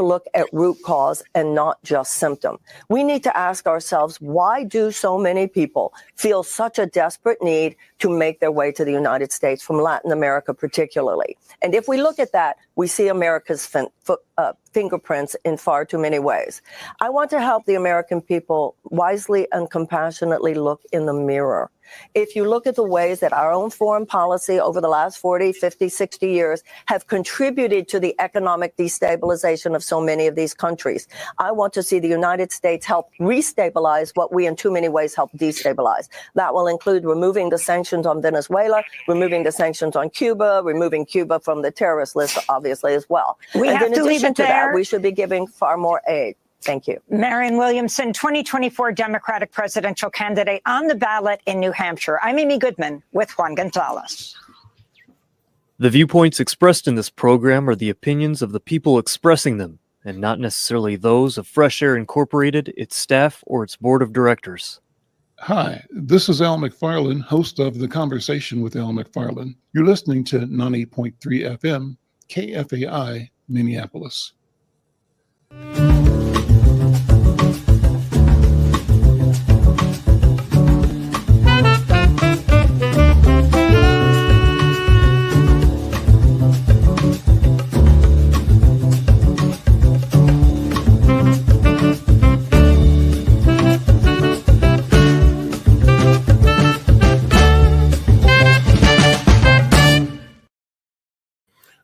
to look at root cause and not just symptom. We need to ask ourselves, why do so many people feel such a desperate need to make their way to the United States from Latin America particularly? And if we look at that, we see America's fingerprints in far too many ways. I want to help the American people wisely and compassionately look in the mirror. If you look at the ways that our own foreign policy over the last 40, 50, 60 years have contributed to the economic destabilization of so many of these countries, I want to see the United States help restabilize what we in too many ways help destabilize. That will include removing the sanctions on Venezuela, removing the sanctions on Cuba, removing Cuba from the terrorist list, obviously, as well. We have to leave it there. We should be giving far more aid. Thank you. Marianne Williamson, 2024 Democratic presidential candidate on the ballot in New Hampshire. I'm Amy Goodman with Juan Gonzalez. The viewpoints expressed in this program are the opinions of the people expressing them, and not necessarily those of Fresh Air Incorporated, its staff, or its board of directors. Hi, this is Al McFarlane, host of The Conversation with Al McFarlane. You're listening to 98.3 FM, KFAI, Minneapolis.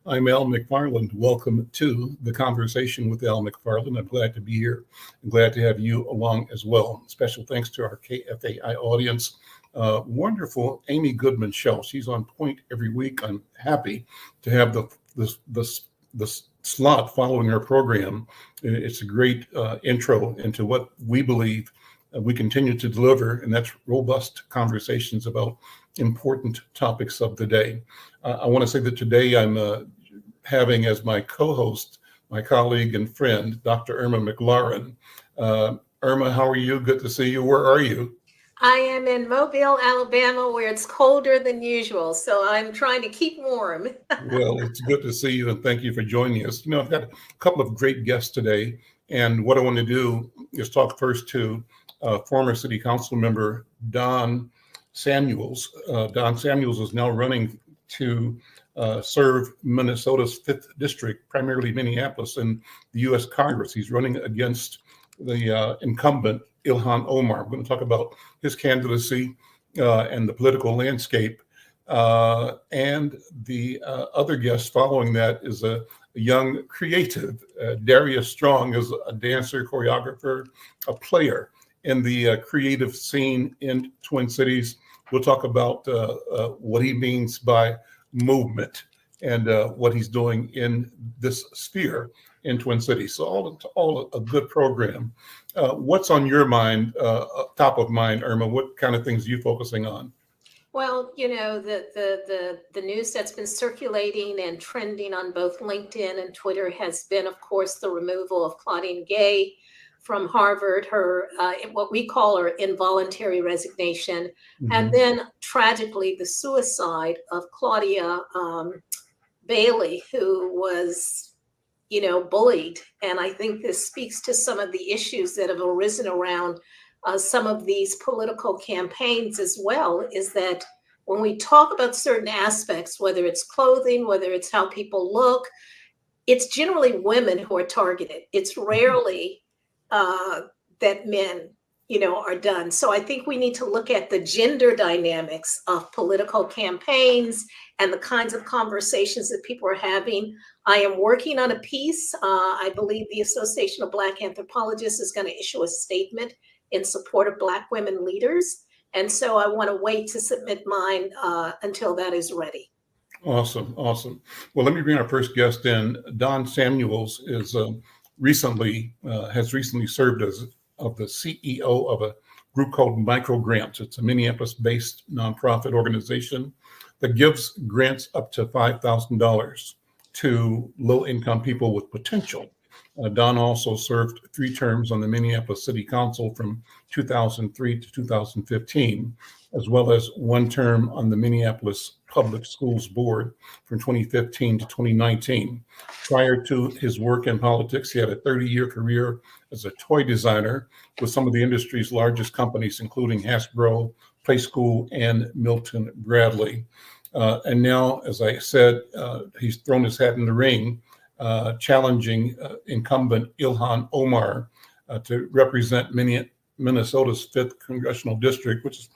I'm Al McFarlane. Welcome to The Conversation with Al McFarlane. I'm glad to be here. I'm glad to have you along as well. Special thanks to our KFAI audience. Wonderful Amy Goodman show. She's on point every week. I'm happy to have the slot following her program. It's a great intro into what we believe we continue to deliver, and that's robust conversations about important topics of the day. I want to say that today I'm having as my co-host, my colleague and friend, Dr. Irma McClaurin. Irma, how are you? Good to see you. Where are you? I am in Mobile, Alabama, where it's colder than usual, so I'm trying to keep warm. Well, it's good to see you, and thank you for joining us. You know, I've got a couple of great guests today, and what I want to do is talk first to former City Council member Don Samuels. Don Samuels is now running to serve Minnesota's 5th district, primarily Minneapolis, in the U.S. Congress. He's running against the incumbent Ilhan Omar. We're going to talk about his candidacy and the political landscape. And the other guest following that is a young creative. Darrius Strong is a dancer, choreographer, a player in the creative scene in Twin Cities. We'll talk about what he means by movement and what he's doing in this sphere in Twin Cities. So all a good program. What's on your mind, top of mind, Irma? What kind of things are you focusing on? Well, you know, the news that's been circulating and trending on both LinkedIn and Twitter has been, of course, the removal of Claudine Gay from Harvard, her what we call her involuntary resignation, and then tragically the suicide of Claudia Bailey, who was, you know, bullied. And I think this speaks to some of the issues that have arisen around some of these political campaigns as well, is that when we talk about certain aspects, whether it's clothing, whether it's how people look, it's generally women who are targeted. It's rarely that men, you know, are done. So I think we need to look at the gender dynamics of political campaigns and the kinds of conversations that people are having. I am working on a piece. I believe the Association of Black Anthropologists is going to issue a statement in support of Black women leaders. And so I want to wait to submit mine until that is ready. Awesome. Awesome. Well, let me bring our first guest in. Don Samuels is has recently served as the CEO of a group called Micro Grants. It's a Minneapolis-based nonprofit organization that gives grants up to $5,000 to low-income people with potential. Don also served 3 terms on the Minneapolis City Council from 2003 to 2015, as well as 1 term on the Minneapolis Public Schools Board from 2015 to 2019. Prior to his work in politics, he had a 30-year career as a toy designer with some of the industry's largest companies, including Hasbro, Playskool, and Milton Bradley. And now, as I said, he's thrown his hat in the ring, challenging incumbent Ilhan Omar to represent Minnesota's 5th Congressional District, which is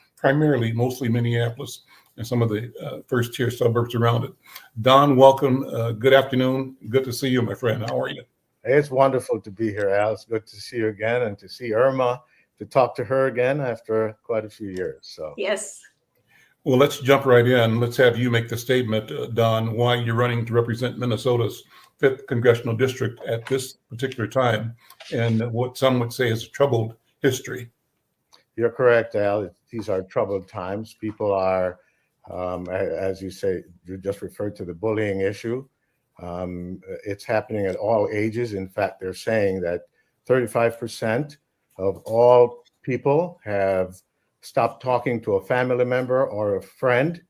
mostly Minneapolis and some of the first-tier suburbs around it. Don, welcome. Good afternoon. Good to see you, my friend. How are you? It's wonderful to be here, Al. It's good to see you again and to see Irma, to talk to her again after quite a few years. So Yes. Well, let's jump right in. Let's have you make the statement, Don, why you're running to represent Minnesota's 5th Congressional District at this particular time, and what some would say is a troubled history. you're correct, Al. These are troubled times. People are, as you say, you just referred to the bullying issue. It's happening at all ages. In fact, they're saying that 35% of all people have stopped talking to a family member or a friend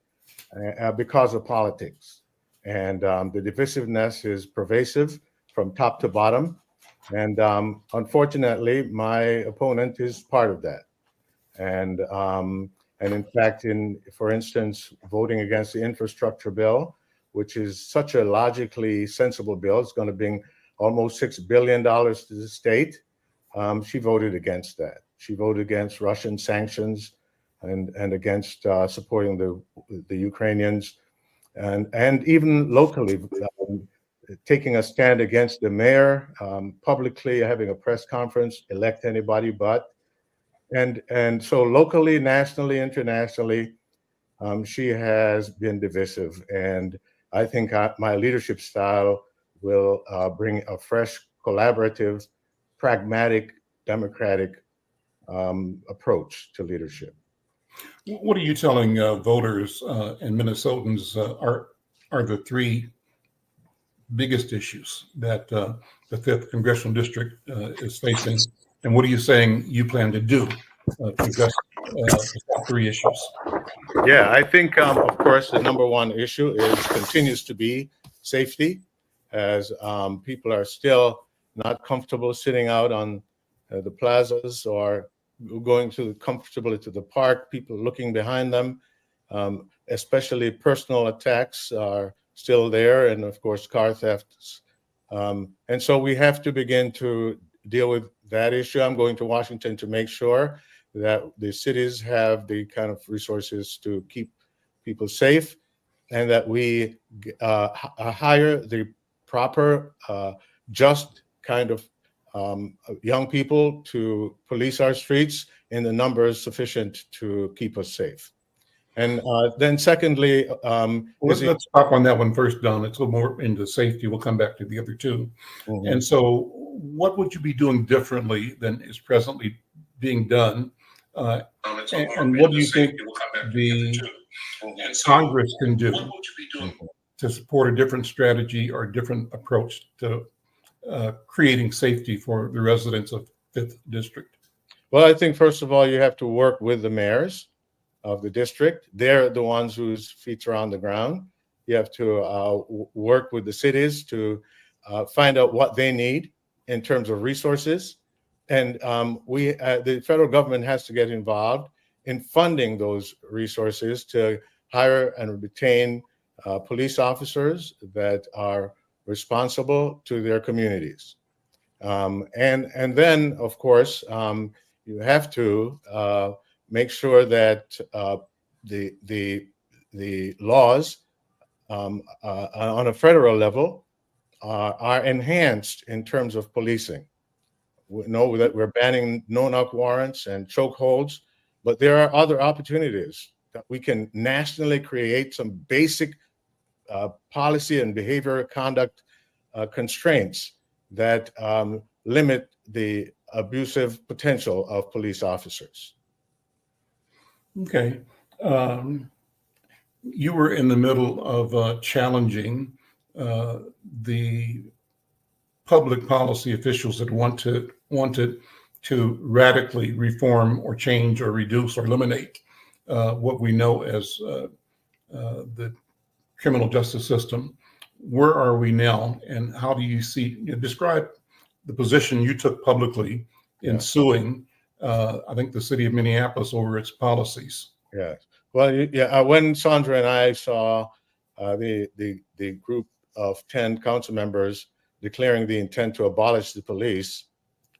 because of politics. And the divisiveness is pervasive from top to bottom. And unfortunately, my opponent is part of that. And in fact, for instance, voting against the infrastructure bill, which is such a logically sensible bill, it's going to bring almost $6 billion to the state. She voted against that. She voted against Russian sanctions and against supporting the Ukrainians, and even locally taking a stand against the mayor, publicly having a press conference, elect anybody but. And so locally, nationally, internationally, she has been divisive. And I think my leadership style will bring a fresh, collaborative, pragmatic, democratic approach to leadership. What are you telling voters and Minnesotans are the 3 biggest issues that the 5th Congressional District is facing? And what are you saying you plan to do to address the top 3 issues? Yeah, I think, of course, the number one issue continues to be safety, as people are still not comfortable sitting out on the plazas or going comfortably to the park, people looking behind them, especially personal attacks are still there, and of course, car thefts. And so we have to begin to deal with that issue. I'm going to Washington to make sure that the cities have the kind of resources to keep people safe, and that we hire the proper, just kind of young people to police our streets in the numbers sufficient to keep us safe. And then secondly, let's stop on that one first, Don. It's a little more into safety. We'll come back to the other 2. Mm-hmm. And so what would you be doing differently than is presently being done? And what do you think the Congress can do to support a different strategy or a different approach to creating safety for the residents of 5th District? Well, I think, first of all, you have to work with the mayors of the district. They're the ones whose feet are on the ground. You have to work with the cities to find out what they need in terms of resources. And the federal government has to get involved in funding those resources to hire and retain police officers that are responsible to their communities. And then, of course, you have to make sure that the laws on a federal level are enhanced in terms of policing. We know that we're banning no-knock warrants and chokeholds, but there are other opportunities that we can nationally create some basic policy and behavior conduct constraints that limit the abusive potential of police officers. Okay. You were in the middle of challenging the public policy officials that wanted to radically reform or change or reduce or eliminate what we know as the criminal justice system. Where are we now, and how do you see, describe the position you took publicly in suing, I think, the city of Minneapolis over its policies? Yeah. Well, when Sandra and I saw the group of 10 council members declaring the intent to abolish the police,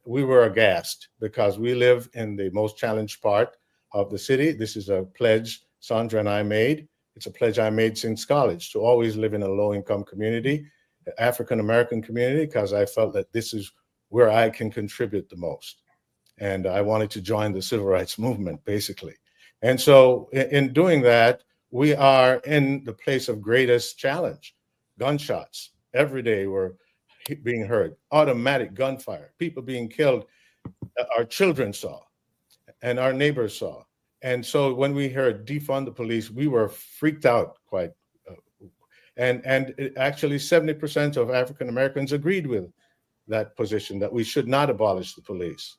we were aghast because we live in the most challenged part of the city. This is a pledge Sandra and I made. It's a pledge I made since college to always live in a low-income community, African-American community, because I felt that this is where I can contribute the most. And I wanted to join the civil rights movement, basically. And so in doing that, we are in the place of greatest challenge. Gunshots every day were being heard, automatic gunfire, people being killed. Our children saw and our neighbors saw. And so when we heard defund the police, we were freaked out quite. And actually 70% of African Americans agreed with that position, that we should not abolish the police.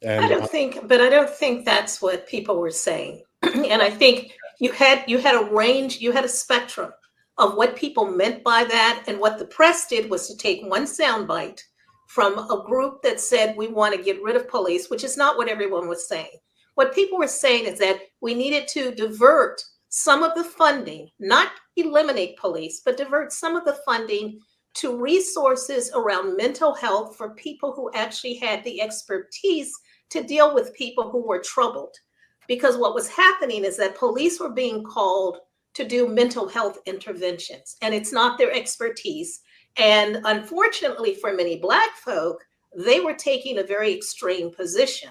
And I don't think that's what people were saying. And I think you had a range, you had a spectrum of what people meant by that. And what the press did was to take one soundbite from a group that said we want to get rid of police, which is not what everyone was saying. What people were saying is that we needed to divert some of the funding, not eliminate police, but divert some of the funding to resources around mental health for people who actually had the expertise to deal with people who were troubled. Because what was happening is that police were being called to do mental health interventions, and it's not their expertise. And unfortunately for many Black folk, they were taking a very extreme position.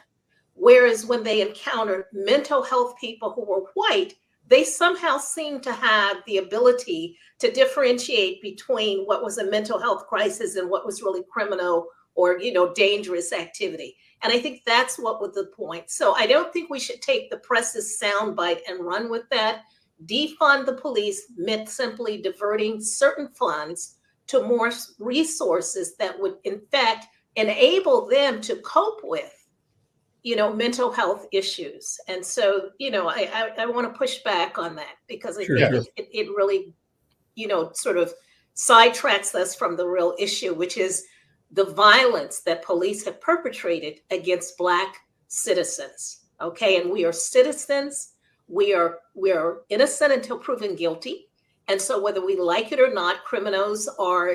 Whereas when they encountered mental health people who were white, they somehow seemed to have the ability to differentiate between what was a mental health crisis and what was really criminal or, dangerous activity. And I think that's what was the point. So I don't think we should take the press's soundbite and run with that. Defund the police meant simply diverting certain funds to more resources that would, in fact, enable them to cope with mental health issues. And so, I want to push back on that because I think it really, sort of sidetracks us from the real issue, which is the violence that police have perpetrated against Black citizens. Okay. And we are citizens. We are innocent until proven guilty. And so whether we like it or not, criminals are,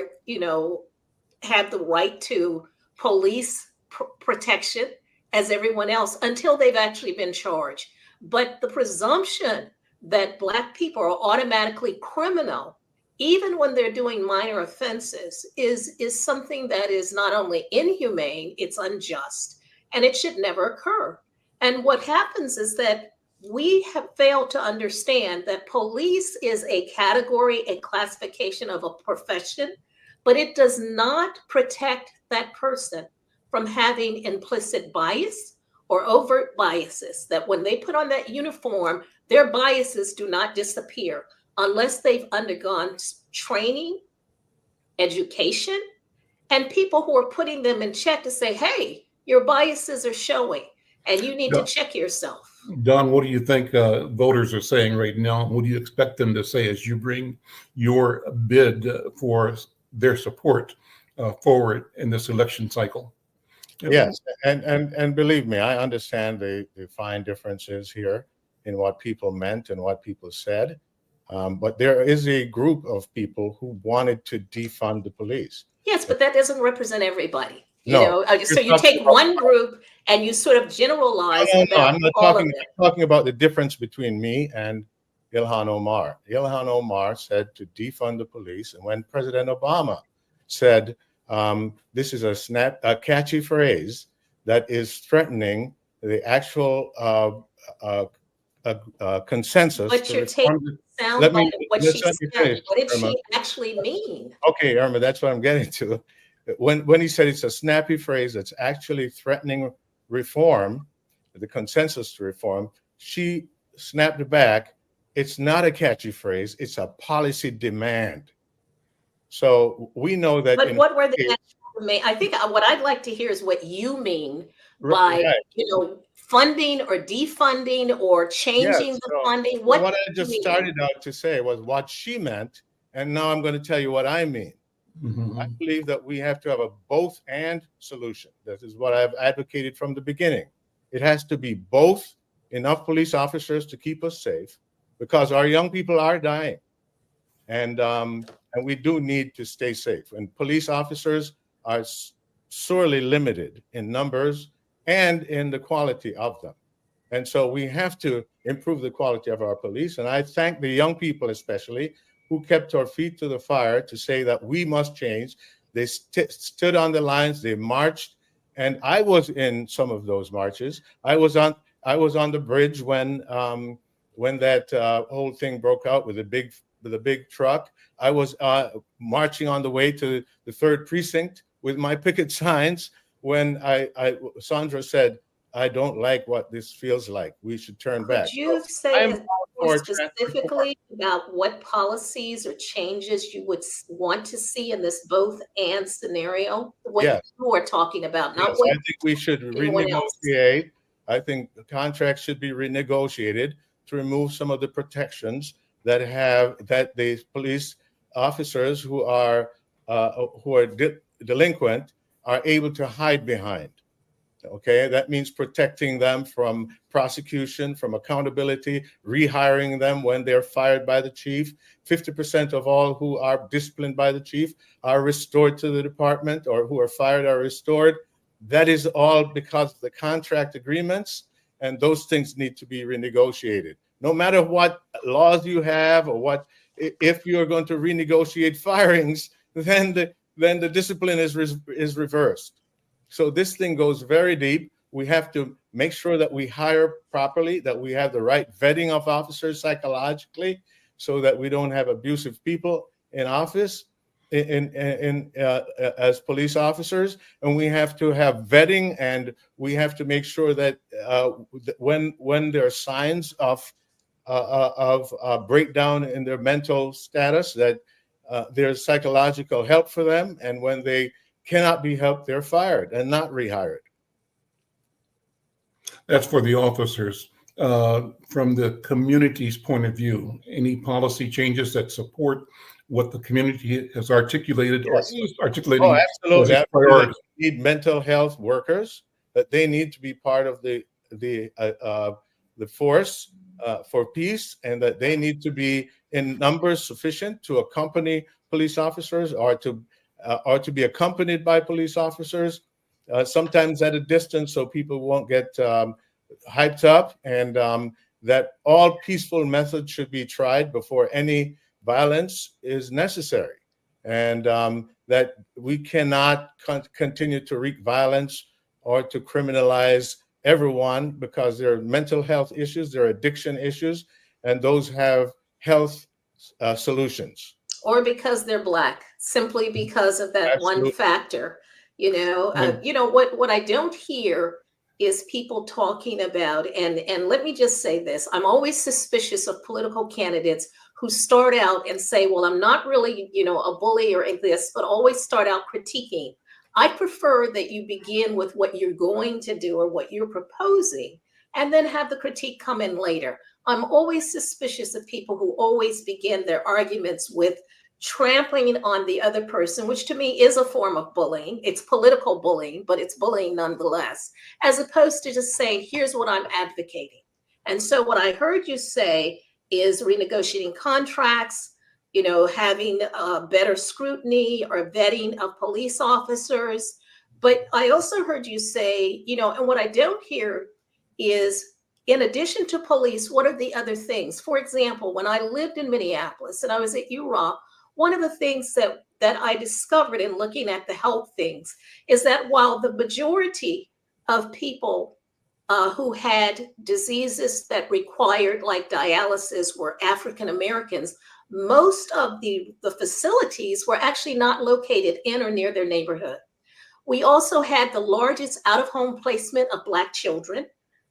have the right to police protection as everyone else until they've actually been charged. But the presumption that Black people are automatically criminal, even when they're doing minor offenses, is something that is not only inhumane, it's unjust, and it should never occur. And what happens is that we have failed to understand that police is a category, a classification of a profession, but it does not protect that person from having implicit bias or overt biases, that when they put on that uniform, their biases do not disappear unless they've undergone training, education, and people who are putting them in check to say, hey, your biases are showing and you need to check yourself. Don, what do you think voters are saying right now? What do you expect them to say as you bring your bid for their support forward in this election cycle? Yes, and believe me, I understand the fine differences here in what people meant and what people said. But there is a group of people who wanted to defund the police. Yes, but that doesn't represent everybody. So you take one group and you sort of generalize. No, I'm not talking. I'm talking about the difference between me and Ilhan Omar. Ilhan Omar said to defund the police, and when President Obama said this is a catchy phrase that is threatening the actual consensus. But you're taking sound bite of what she said. What did she actually mean? Okay, Irma, that's what I'm getting to. When he said it's a snappy phrase that's actually threatening reform, the consensus to reform, she snapped it back. It's not a catchy phrase. It's a policy demand. So we know that. But what were the actual? I think what I'd like to hear is what you mean by funding or defunding or changing the funding. What I just started out to say was what she meant And now I'm going to tell you what I mean. I believe that we have to have a both and solution. That is what I've advocated from the beginning. It has to be both enough police officers to keep us safe, because our young people are dying. And we do need to stay safe. And police officers are sorely limited in numbers and in the quality of them. And so we have to improve the quality of our police. And I thank the young people especially who kept our feet to the fire to say that we must change. They stood on the lines, they marched, and I was in some of those marches. I was on the bridge when that whole thing broke out with a big truck. I was marching on the way to the 3rd precinct with my picket signs when Sandra said, "I don't like what this feels like. We should turn back." Could you say more specifically about what policies or changes you would want to see in this both and scenario? What you are talking about, not what I think we should renegotiate. I think the contract should be renegotiated to remove some of the protections that the police officers who are delinquent are able to hide behind. Okay, that means protecting them from prosecution, from accountability, rehiring them when they're fired by the chief. 50% of all who are disciplined by the chief are restored to the department, or who are fired are restored. That is all because of the contract agreements, and those things need to be renegotiated. No matter what laws you have, or if you're going to renegotiate firings, then the discipline is reversed. So this thing goes very deep. We have to make sure that we hire properly, that we have the right vetting of officers psychologically, so that we don't have abusive people in office as police officers. And we have to have vetting, and we have to make sure that when there are signs of breakdown in their mental status, that there's psychological help for them, and when they cannot be helped, they're fired and not rehired. That's for the officers. From the community's point of view, any policy changes that support what the community has articulated or is articulating? Oh, absolutely. We need mental health workers, that they need to be part of the force for peace, and that they need to be in numbers sufficient to accompany police officers, or to be accompanied by police officers, sometimes at a distance, so people won't get hyped up, and that all peaceful methods should be tried before any violence is necessary, and that we cannot continue to wreak violence or to criminalize everyone because there are mental health issues, there are addiction issues, and those have health solutions. Or because they're Black, simply because of that one factor. What I don't hear is people talking about, and let me just say this, I'm always suspicious of political candidates who start out and say, well, I'm not really, a bully or this, but always start out critiquing. I prefer that you begin with what you're going to do or what you're proposing, and then have the critique come in later. I'm always suspicious of people who always begin their arguments with trampling on the other person, which to me is a form of bullying. It's political bullying, but it's bullying nonetheless, as opposed to just saying, here's what I'm advocating. And so what I heard you say is renegotiating contracts, having better scrutiny or vetting of police officers. But I also heard you say, and what I don't hear is, in addition to police, what are the other things? For example, when I lived in Minneapolis and I was at URA, one of the things that I discovered in looking at the health things is that while the majority of people who had diseases that required like dialysis were African Americans, most of the facilities were actually not located in or near their neighborhood. We also had the largest out-of-home placement of Black children,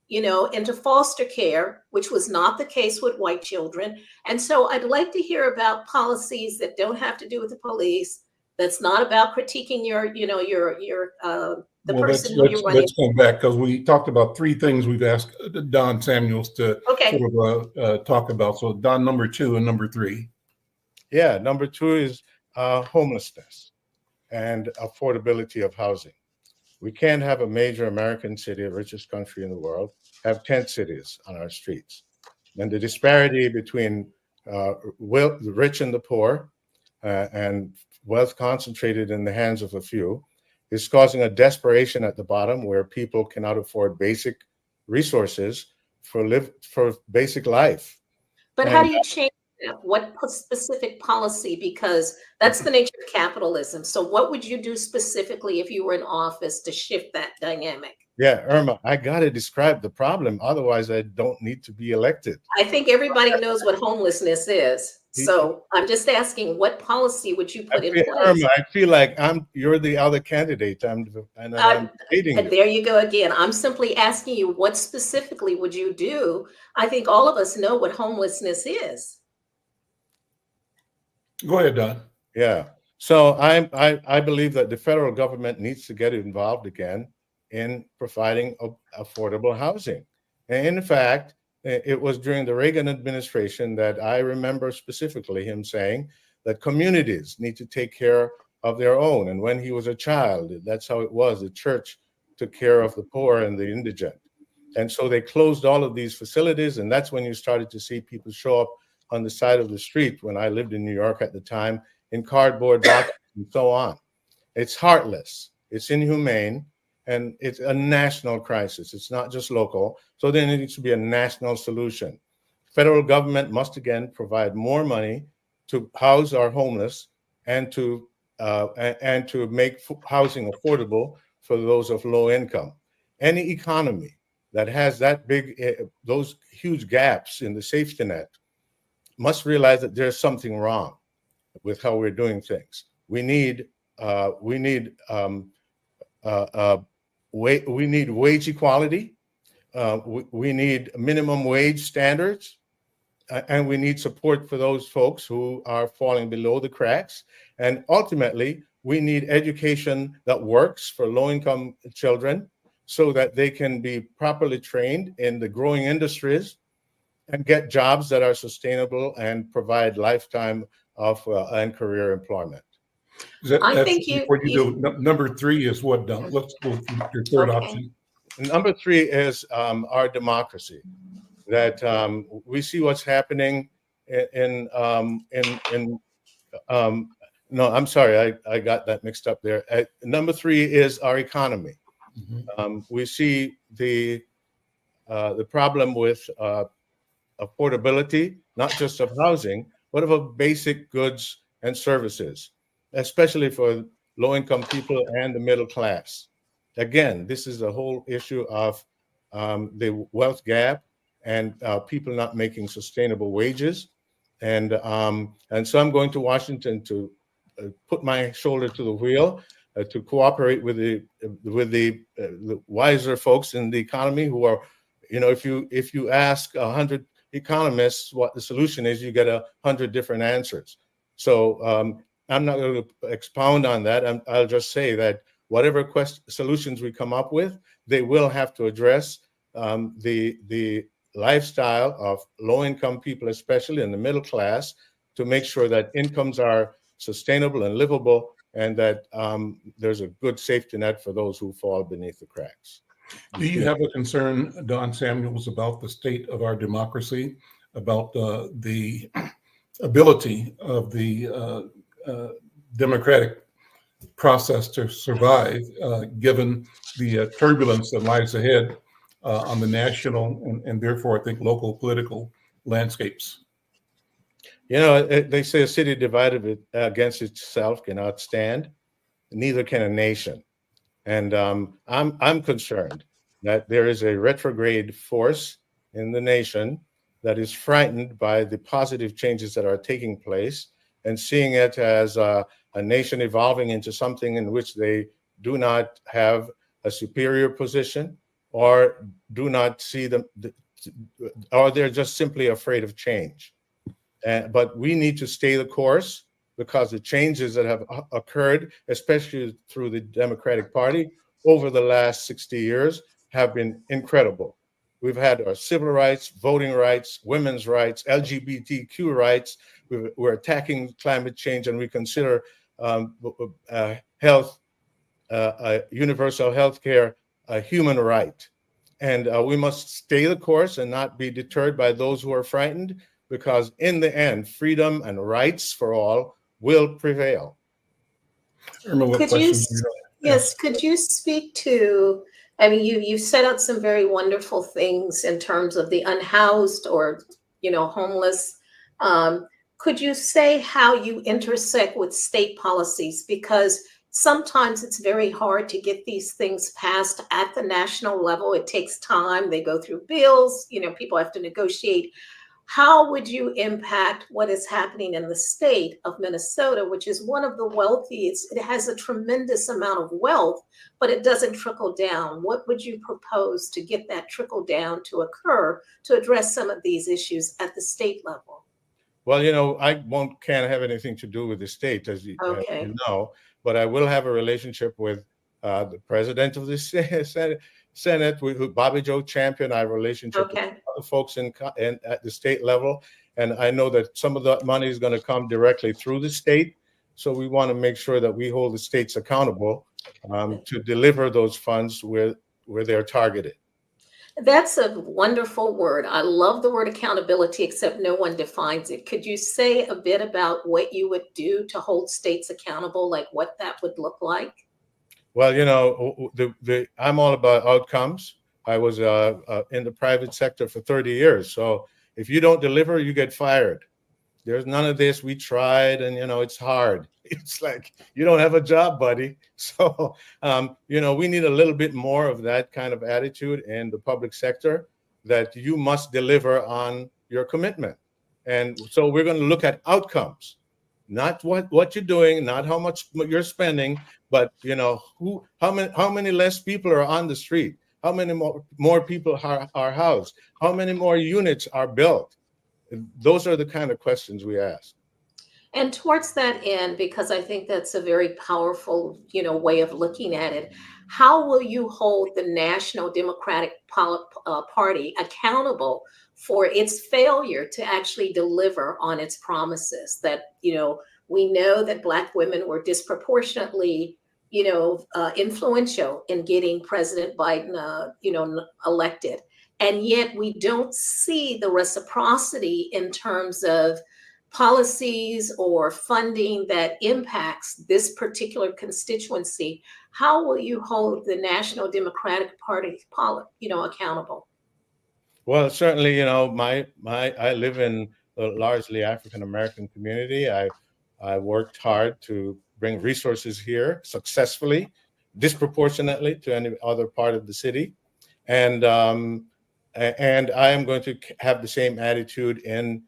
into foster care, which was not the case with white children. And so I'd like to hear about policies that don't have to do with the police, that's not about critiquing Let's come back, because we talked about three things we've asked Don Samuels to talk about. So Don, number 2 and number 3. Yeah, number two is homelessness and affordability of housing. We can't have a major American city, the richest country in the world, have tent cities on our streets. And the disparity between the rich and the poor and wealth concentrated in the hands of a few is causing a desperation at the bottom where people cannot afford basic resources for basic life. But And how do you change that? What specific policy? Because that's the nature of capitalism. So what would you do specifically if you were in office to shift that dynamic? yeah, Irma, I got to describe the problem. Otherwise, I don't need to be elected. I think everybody knows what homelessness is. So I'm just asking, what policy would you put in place? Irma, I feel like you're the other candidate. I'm dating you. There you go again. I'm simply asking you, what specifically would you do? I think all of us know what homelessness is. Go ahead, Don. Yeah. So I believe that the federal government needs to get involved again in providing affordable housing. And in fact, it was during the Reagan administration that I remember specifically him saying that communities need to take care of their own. And when he was a child, that's how it was. The church took care of the poor and the indigent. And so they closed all of these facilities. And that's when you started to see people show up on the side of the street when I lived in New York at the time in cardboard boxes and so on. It's heartless. It's inhumane. And it's a national crisis. It's not just local. So there needs to be a national solution. Federal government must again provide more money to house our homeless and to make housing affordable for those of low income. Any economy that has that those huge gaps in the safety net must realize that there's something wrong with how we're doing things. We need wage equality. We need minimum wage standards, and we need support for those folks who are falling below the cracks. And ultimately, we need education that works for low-income children so that they can be properly trained in the growing industries and get jobs that are sustainable and provide lifetime of and career employment. Number three is what, Don? Let's go through your third option. Number three is our democracy. That we see what's happening no, I'm sorry, I got that mixed up there. Number three is our economy. Mm-hmm. We see the problem with affordability, not just of housing, but of basic goods and services, especially for low-income people and the middle class. Again, this is a whole issue of the wealth gap and people not making sustainable wages. And so I'm going to Washington to put my shoulder to the wheel to cooperate with the wiser folks in the economy who are, if you ask 100 economists what the solution is, you get 100 different answers. So I'm not going to expound on that. I'll just say that whatever solutions we come up with, they will have to address the lifestyle of low-income people, especially in the middle class, to make sure that incomes are sustainable and livable, and that there's a good safety net for those who fall beneath the cracks. Do you have a concern, Don Samuels, about the state of our democracy, about the ability of the democratic process to survive, given the turbulence that lies ahead on the national and therefore, I think, local political landscapes? They say a city divided against itself cannot stand. Neither can a nation. And I'm concerned that there is a retrograde force in the nation that is frightened by the positive changes that are taking place and seeing it as a nation evolving into something in which they do not have a superior position or do not see them, or they're just simply afraid of change. But we need to stay the course because the changes that have occurred, especially through the Democratic Party over the last 60 years, have been incredible. We've had our civil rights, voting rights, women's rights, LGBTQ rights. we're attacking climate change, and we consider health, universal health care, a human right. And we must stay the course and not be deterred by those who are frightened, because in the end, freedom and rights for all will prevail. Irma, what Could you, questions do you have? yes, could you speak to, I mean, you set out some very wonderful things in terms of the unhoused or, homeless. Could you say how you intersect with state policies? Because sometimes it's very hard to get these things passed at the national level. It takes time. They go through bills, people have to negotiate. How would you impact what is happening in the state of Minnesota, which is one of the wealthiest? It has a tremendous amount of wealth, but it doesn't trickle down. What would you propose to get that trickle down to occur to address some of these issues at the state level? Well, I can't have anything to do with the state, as you know, but I will have a relationship with the president of the Senate, with Bobby Joe Champion. I have a relationship with other folks at the state level, and I know that some of that money is going to come directly through the state. So we want to make sure that we hold the states accountable to deliver those funds where they're targeted. That's a wonderful word. I love the word accountability, except no one defines it. Could you say a bit about what you would do to hold states accountable, like what that would look like? Well, I'm all about outcomes. I was in the private sector for 30 years. So if you don't deliver, you get fired. There's none of this. We tried, and it's hard. It's like, you don't have a job, buddy. So we need a little bit more of that kind of attitude in the public sector, that you must deliver on your commitment. And so we're going to look at outcomes, not what you're doing, not how much you're spending, but how many less people are on the street, how many more people are housed, how many more units are built. Those are the kind of questions we ask. And towards that end, because I think that's a very powerful, way of looking at it, how will you hold the National Democratic Party accountable for its failure to actually deliver on its promises? That, we know that Black women were disproportionately, influential in getting President Biden, elected. And yet we don't see the reciprocity in terms of policies or funding that impacts this particular constituency. How will you hold the National Democratic Party, accountable? Well, certainly, I live in a largely African American community. I worked hard to bring resources here successfully, disproportionately to any other part of the city, and I am going to have the same attitude in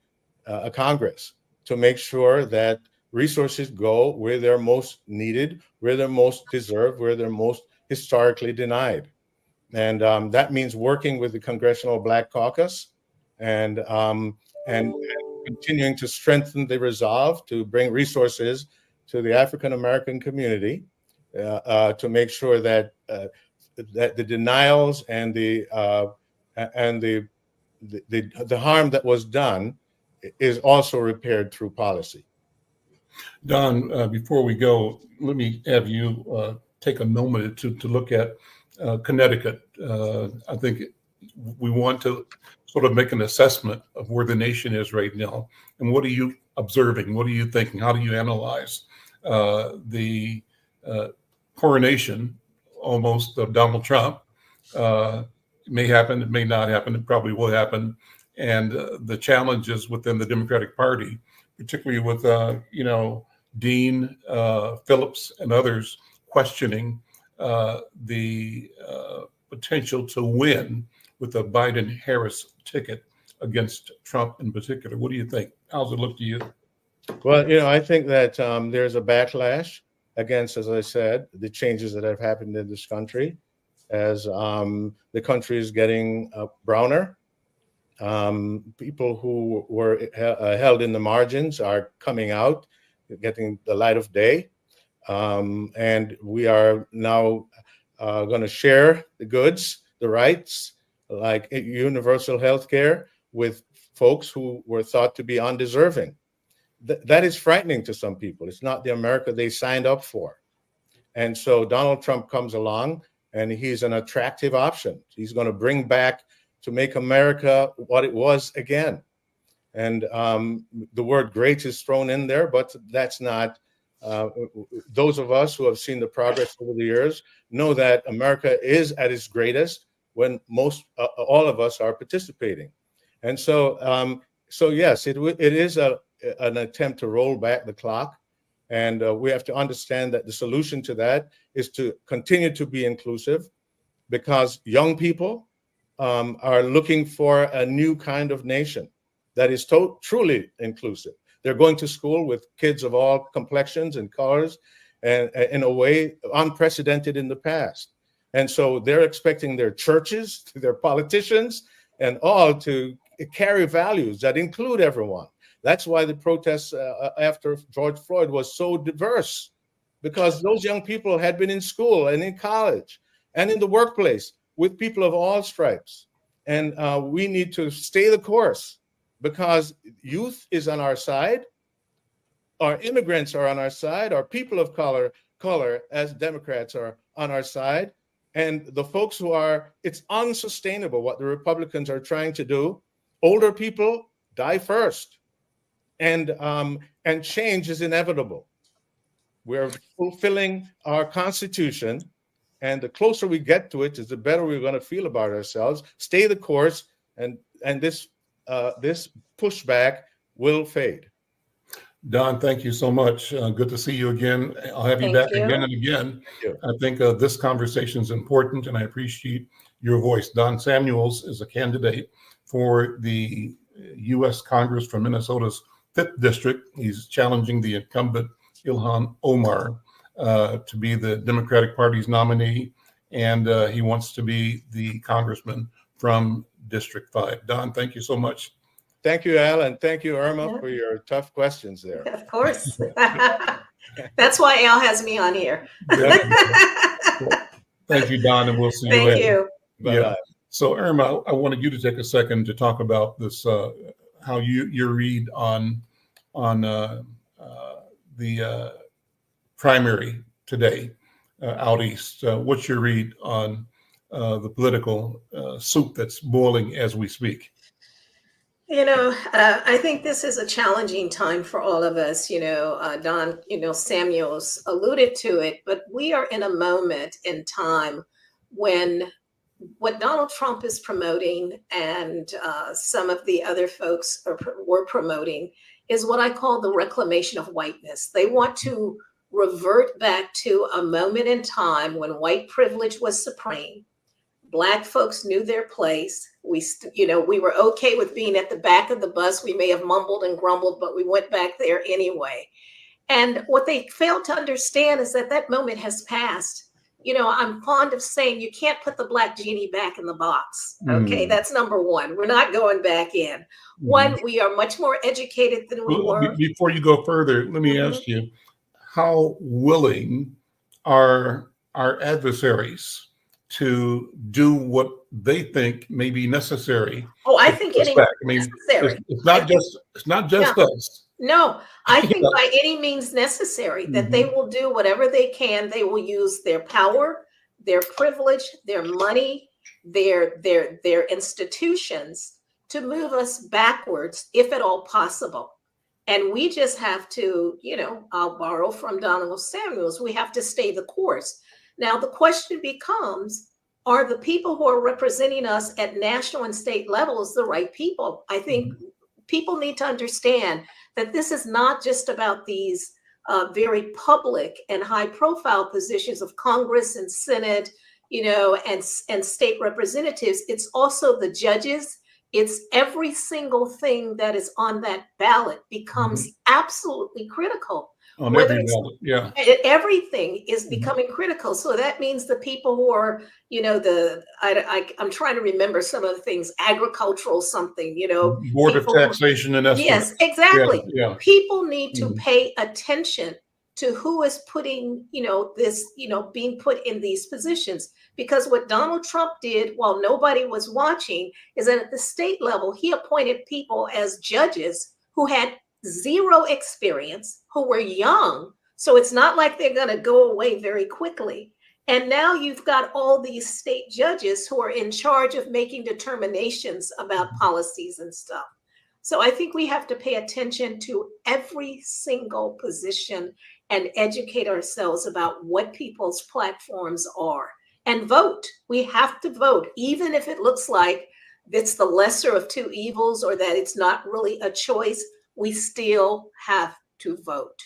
a Congress, to make sure that resources go where they're most needed, where they're most deserved, where they're most historically denied. And that means working with the Congressional Black Caucus and continuing to strengthen the resolve to bring resources to the African American community, to make sure that that the denials and the harm that was done is also repaired through policy. Don, before we go, let me have you take a moment to look at Connecticut. I think we want to sort of make an assessment of where the nation is right now. And what are you observing? What are you thinking? How do you analyze the coronation almost of Donald Trump? It may happen, it may not happen, it probably will happen. And the challenges within the Democratic Party, particularly with, Dean Phillips and others questioning the potential to win with a Biden-Harris ticket against Trump in particular. What do you think? How's it look to you? Well, I think that there's a backlash against, as I said, the changes that have happened in this country as the country is getting browner. People who were held in the margins are coming out, getting the light of day. And we are now going to share the goods, the rights, like universal health care, with folks who were thought to be undeserving. that is frightening to some people. It's not the America they signed up for. And so Donald Trump comes along, and he's an attractive option. He's going to bring back to make America what it was again. And the word great is thrown in there, but that's not, those of us who have seen the progress over the years know that America is at its greatest when all of us are participating. And so, so yes, it is an attempt to roll back the clock. And we have to understand that the solution to that is to continue to be inclusive, because young people are looking for a new kind of nation that is truly inclusive. They're going to school with kids of all complexions and colors, and in a way unprecedented in the past. And so they're expecting their churches, their politicians, and all to carry values that include everyone. That's why the protests after George Floyd was so diverse, because those young people had been in school and in college and in the workplace with people of all stripes. And we need to stay the course, because youth is on our side, our immigrants are on our side, our people of color as Democrats are on our side. And the folks it's unsustainable what the Republicans are trying to do. Older people die first. And change is inevitable. We're fulfilling our Constitution, and the closer we get to it, is the better we're going to feel about ourselves. Stay the course, and this pushback will fade. Don, thank you so much. Good to see you again. I'll have you back again and again. I think this conversation is important, and I appreciate your voice. Don Samuels is a candidate for the U.S. Congress from Minnesota's 5th District. He's challenging the incumbent Ilhan Omar to be the Democratic Party's nominee, and he wants to be the congressman from District 5. Don, thank you so much. Thank you, Al, and thank you, Irma, for your tough questions there. Of course. That's why Al has me on here. Thank you, Don, and we'll see you later. Thank you. Yeah. So, Irma, I wanted you to take a second to talk about this, how your read on the primary today out east. What's your read on the political soup that's boiling as we speak? I think this is a challenging time for all of us. Don, Samuels alluded to it, but we are in a moment in time when what Donald Trump is promoting and some of the other folks were promoting is what I call the reclamation of whiteness. They want to revert back to a moment in time when white privilege was supreme. Black folks knew their place. We were okay with being at the back of the bus. We may have mumbled and grumbled, but we went back there anyway. And what they failed to understand is that moment has passed. I'm fond of saying you can't put the black genie back in the box. Okay, That's number one. We're not going back in. One, we are much more educated than we were. Before you go further, let me ask you, how willing are our adversaries to do what they think may be necessary? Oh, I think it's necessary. It's not just us. No, I think by any means necessary that they will do whatever they can. They will use their power, their privilege, their money, their institutions to move us backwards, if at all possible. And we just have to, I'll borrow from Donald Samuels, we have to stay the course. Now, the question becomes, are the people who are representing us at national and state levels the right people? I think people need to understand that this is not just about these very public and high profile positions of Congress and Senate, and state representatives. It's also the judges. It's every single thing that is on that ballot becomes absolutely critical. On every ballot, yeah. Everything is becoming critical. So that means the people who are, I'm trying to remember some of the things, agricultural something, Board of Taxation and Estimates. Yes, exactly. Yeah. People need to pay attention to who is putting, this, being put in these positions. Because what Donald Trump did while nobody was watching is that at the state level, he appointed people as judges who had zero experience, who were young. So it's not like they're going to go away very quickly. And now you've got all these state judges who are in charge of making determinations about policies and stuff. So I think we have to pay attention to every single position and educate ourselves about what people's platforms are and vote. We have to vote, even if it looks like it's the lesser of two evils or that it's not really a choice. We still have to vote.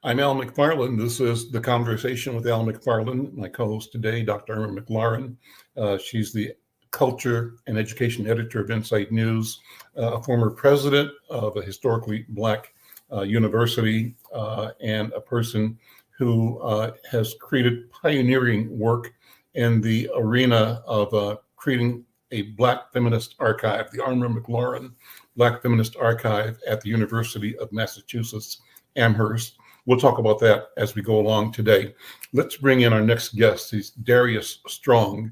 I'm Al McFarlane. This is the Conversation with Al McFarlane. My co-host today, Dr. Irma McClaurin. She's the Culture and Education Editor of Insight News, a former president of a historically Black university, and a person who has created pioneering work in the arena of creating a Black feminist archive, the Irma McClaurin Black Feminist Archive at the University of Massachusetts, Amherst. We'll talk about that as we go along today. Let's bring in our next guest. He's Darrius Strong.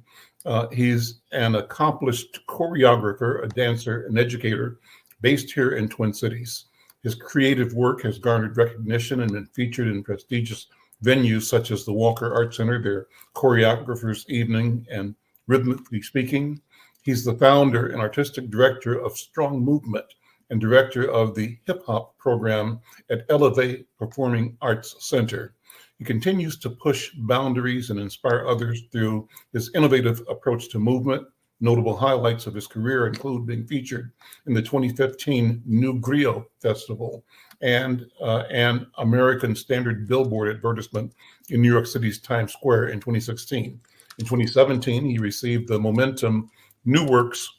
He's an accomplished choreographer, a dancer, an educator based here in Twin Cities. His creative work has garnered recognition and been featured in prestigious venues such as the Walker Art Center, their Choreographers Evening, and Rhythmically Speaking. He's the founder and artistic director of Strong Movement and director of the hip hop program at Elevate Performing Arts Center. He continues to push boundaries and inspire others through his innovative approach to movement. Notable highlights of his career include being featured in the 2015 New Griot Festival and an American Standard Billboard advertisement in New York City's Times Square in 2016. In 2017, he received the Momentum New Works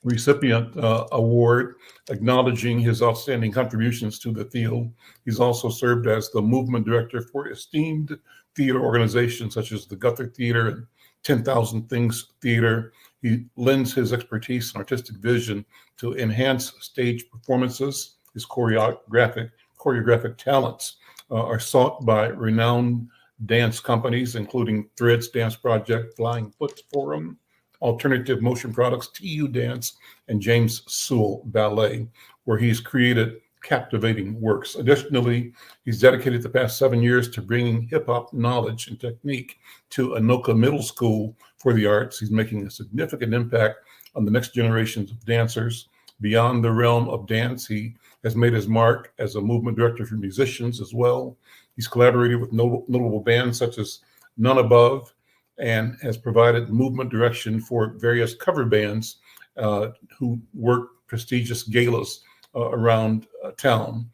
recipient award, acknowledging his outstanding contributions to the field. He's also served as the movement director for esteemed theater organizations such as the Guthrie Theater and 10,000 Things Theater. He lends his expertise and artistic vision to enhance stage performances. His choreographic talents are sought by renowned dance companies, including Threads Dance Project, Flying Foot Forum, Alternative Motion Products, TU Dance, and James Sewell Ballet, where he's created captivating works. Additionally, he's dedicated the past 7 years to bringing hip-hop knowledge and technique to Anoka Middle School for the Arts. He's making a significant impact on the next generations of dancers. Beyond the realm of dance, he has made his mark as a movement director for musicians as well. He's collaborated with notable bands such as None Above, and has provided movement direction for various cover bands who work prestigious galas around town.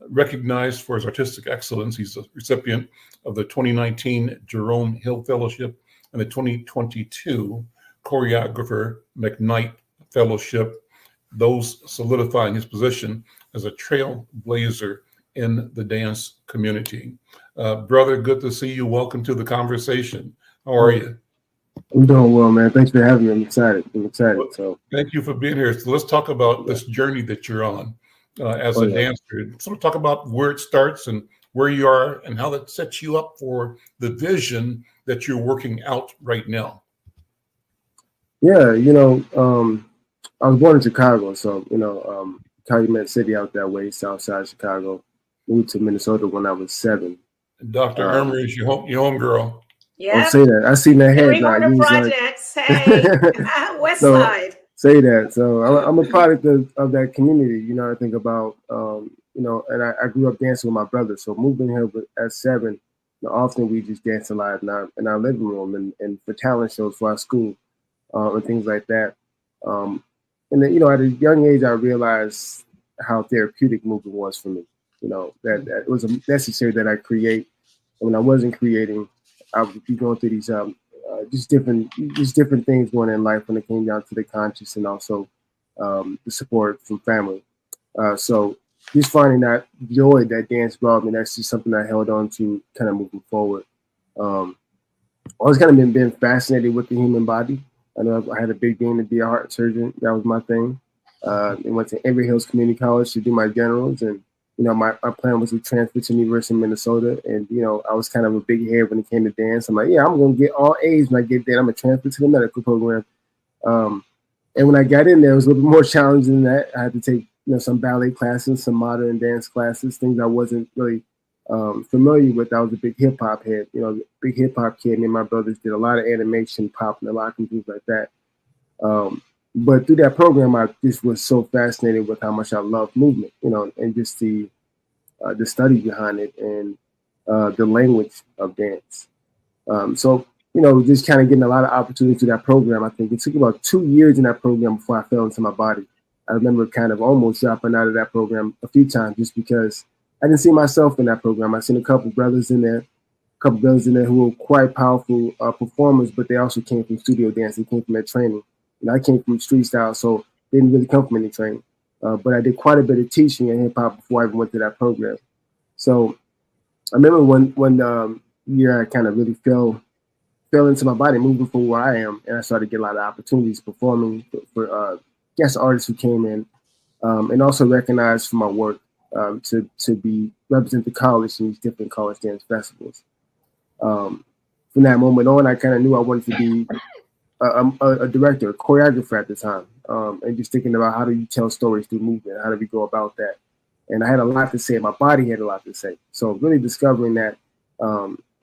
Recognized for his artistic excellence, he's a recipient of the 2019 Jerome Hill Fellowship and the 2022 Choreographer McKnight Fellowship, those solidifying his position as a trailblazer in the dance community. Brother, good to see you. Welcome to the conversation. How are you? I'm doing well, man. Thanks for having me. I'm excited. So thank you for being here. So let's talk about this journey that you're on as a dancer. So talk about where it starts and where you are and how that sets you up for the vision that you're working out right now. Yeah, I was born in Chicago, so Calumet City out that way, south side of Chicago. Moved to Minnesota when I was 7. Dr. Irma is your home girl. Yeah. Don't say that. I see that head. Remote projects. Hey, West Side. Say that. So I'm a product of that community. I think about, and I grew up dancing with my brother. So moving here at 7, often we just dance a lot in our living room and for talent shows for our school and things like that. And then, at a young age, I realized how therapeutic movement was for me. That it was necessary that I create. And when I wasn't creating, I would be going through these just different things going in life when it came down to the conscious and also the support from family. So just finding that joy that dance brought me, that's just something I held on to kind of moving forward. Always kind of been fascinated with the human body. I know I had a big dream to be a heart surgeon. That was my thing. And went to Emory Hills Community College to do my generals. And, my plan was to transfer to the University of Minnesota. And, I was kind of a big head when it came to dance. I'm like, yeah, I'm going to get all A's when I get there. I'm going to transfer to the medical program. And when I got in there, it was a little bit more challenging than that. I had to take some ballet classes, some modern dance classes, things I wasn't really familiar with. I was a big hip hop head, big hip hop kid. Me and my brothers did a lot of animation, pop, and a lot of things like that. But through that program, I just was so fascinated with how much I loved movement, and just the study behind it and the language of dance. So just kind of getting a lot of opportunity through that program. I think it took about 2 years in that program before I fell into my body. I remember kind of almost dropping out of that program a few times just because I didn't see myself in that program. I seen a couple brothers in there who were quite powerful performers, but they also came from studio dance. They came from their training. And I came from street style, so they didn't really come from any training. But I did quite a bit of teaching in hip hop before I even went to that program. So I remember one year I kind of really fell into my body, moving from where I am, and I started to get a lot of opportunities performing for guest artists who came in, and also recognized for my work to be represent the college in these different college dance festivals. From that moment on, I kind of knew I wanted to be a director, a choreographer at the time, and just thinking about how do you tell stories through movement, how do we go about that? And I had a lot to say. My body had a lot to say. So really discovering that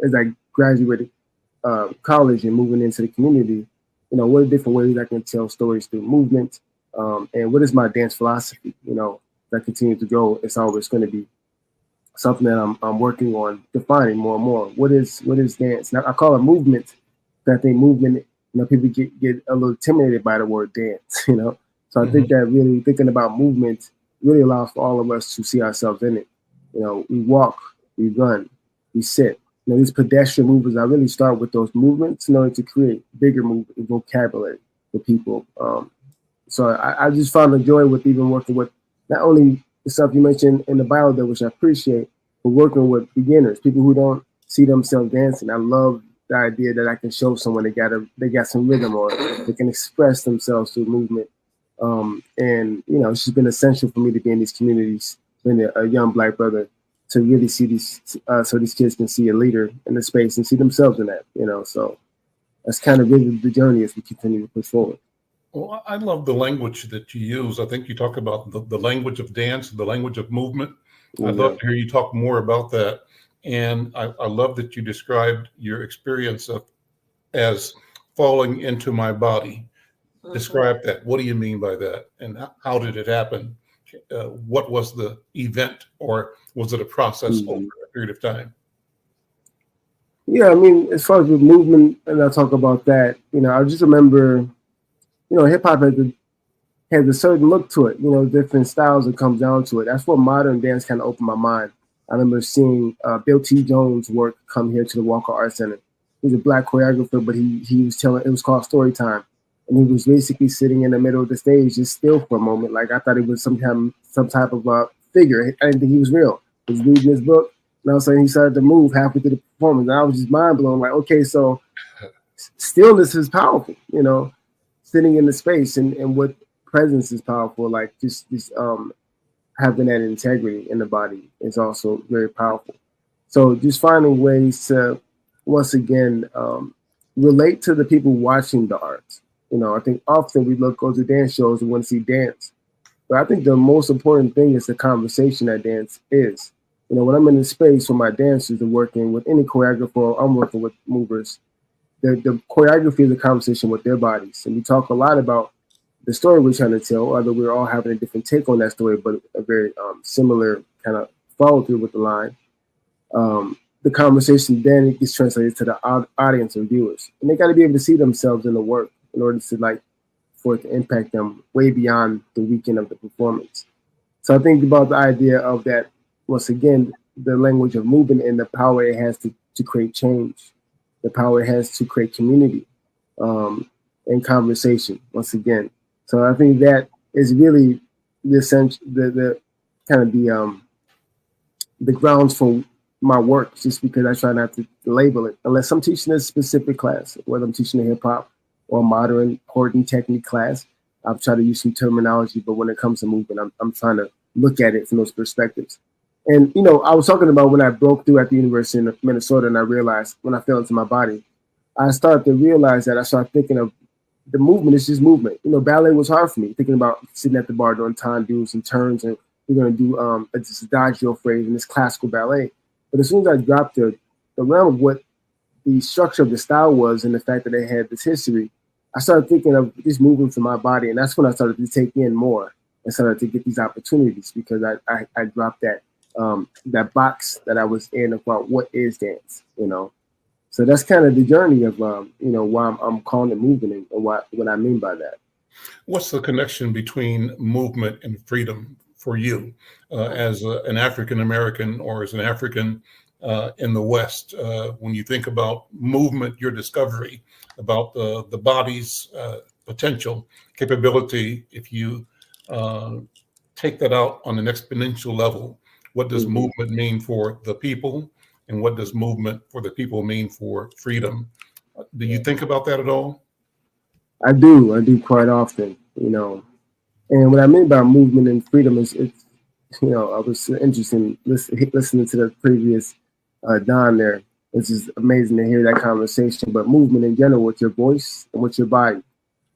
as I graduated college and moving into the community, what are different ways I can tell stories through movement, and what is my dance philosophy? That continues to grow. It's always going to be something that I'm working on defining more and more. What is dance? Now I call it movement. I think movement, people get a little intimidated by the word dance, So I think that really thinking about movement really allows for all of us to see ourselves in it. We walk, we run, we sit. These pedestrian movements, I really start with those movements in order to create bigger movement vocabulary for people. So I just found the joy with even working with not only the stuff you mentioned in the bio there, which I appreciate, but working with beginners, people who don't see themselves dancing. I love the idea that I can show someone they got some rhythm, or they can express themselves through movement. And it's just been essential for me to be in these communities, being a young Black brother, to really see these, so these kids can see a leader in the space and see themselves in that. So that's kind of really the journey as we continue to push forward. Well, I love the language that you use. I think you talk about the language of dance, the language of movement. I'd love to hear you talk more about that. And I love that you described your experience as falling into my body. Describe that. What do you mean by that? And how did it happen? What was the event, or was it a process over a period of time? Yeah, as far as with movement, and I'll talk about that, I just remember, hip hop has a certain look to it, different styles that comes down to it. That's what modern dance kind of opened my mind. I remember seeing Bill T. Jones' work come here to the Walker Art Center. He's a Black choreographer, but he was telling, it was called Story Time. And he was basically sitting in the middle of the stage, just still for a moment. Like I thought it was some type of figure. I didn't think he was real. He was reading his book, and all of a sudden he started to move halfway through the performance. And I was just mind blown. Like, okay, so stillness is powerful. Sitting in the space and what presence is powerful. Like just having that integrity in the body is also very powerful. So just finding ways to once again relate to the people watching the arts. I think often we go to dance shows and want to see dance. But I think the most important thing is the conversation that dance is. When I'm in the space for my dancers and working with any choreographer, I'm working with movers, the choreography is a conversation with their bodies. And we talk a lot about the story we're trying to tell, although we're all having a different take on that story, but a very similar kind of follow through with the line. The conversation then gets translated to the audience and viewers. And they got to be able to see themselves in the work in order to for it to impact them way beyond the weekend of the performance. So I think about the idea of that, once again, the language of movement and the power it has to create change, the power it has to create community and conversation, once again. So I think that is really the essential, the kind of the grounds for my work, just because I try not to label it, unless I'm teaching a specific class, whether I'm teaching a hip hop or modern coordinating technique class. I've tried to use some terminology, but when it comes to movement, I'm trying to look at it from those perspectives. And, I was talking about when I broke through at the University of Minnesota, and I realized when I fell into my body, I started to realize that I started thinking of the movement is just movement. You know, ballet was hard for me, thinking about sitting at the bar doing tendu and turns, and we're going to do this adagio phrase and this classical ballet. But as soon as I dropped the realm of what the structure of the style was and the fact that they had this history, I started thinking of these movements in my body. And that's when I started to take in more and started to get these opportunities, because I dropped that box that I was in about what is dance, you know. So that's kind of the journey of, you know, why I'm calling it movement and what I mean by that. What's the connection between movement and freedom for you as an African American or as an African in the West? When you think about movement, your discovery about the body's potential capability, if you take that out on an exponential level, what does movement mean for the people? And what does movement for the people mean for freedom? Do you think about that at all? I do quite often, you know. And what I mean by movement and freedom is, it's, you know, I was interested in listening to the previous Don there. It's just amazing to hear that conversation. But movement in general, with your voice and with your body.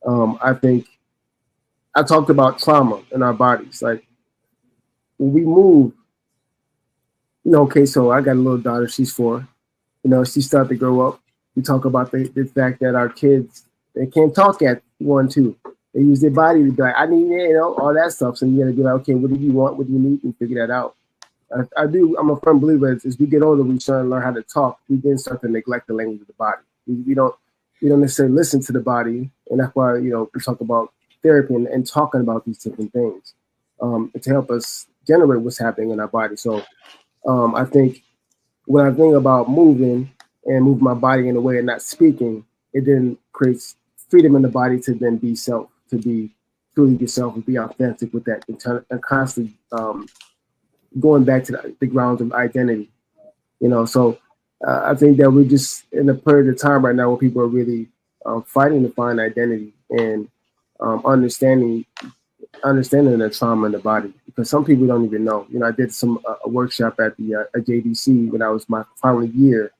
I think I talked about trauma in our bodies. Like, when we move, you know, okay, so I got a little daughter, she's 4. You know, she started to grow up. We talk about the fact that our kids, they can't talk at 1, 2. They use their body to be like, I need, you know, all that stuff. So you got to be like, okay, what do you want? What do you need? And figure that out. I'm a firm believer as we get older, we start to learn how to talk. We then start to neglect the language of the body. We don't necessarily listen to the body. And that's why, you know, we talk about therapy and talking about these different things to help us generate what's happening in our body. So I think when I think about moving and move my body in a way and not speaking, it then creates freedom in the body to then be self, to be truly yourself and be authentic with that, and constantly going back to the grounds of identity. You know, so I think that we're just in a period of time right now where people are really fighting to find identity and understanding the trauma in the body, because some people don't even know. You know, I did a workshop at the JDC when I was my final year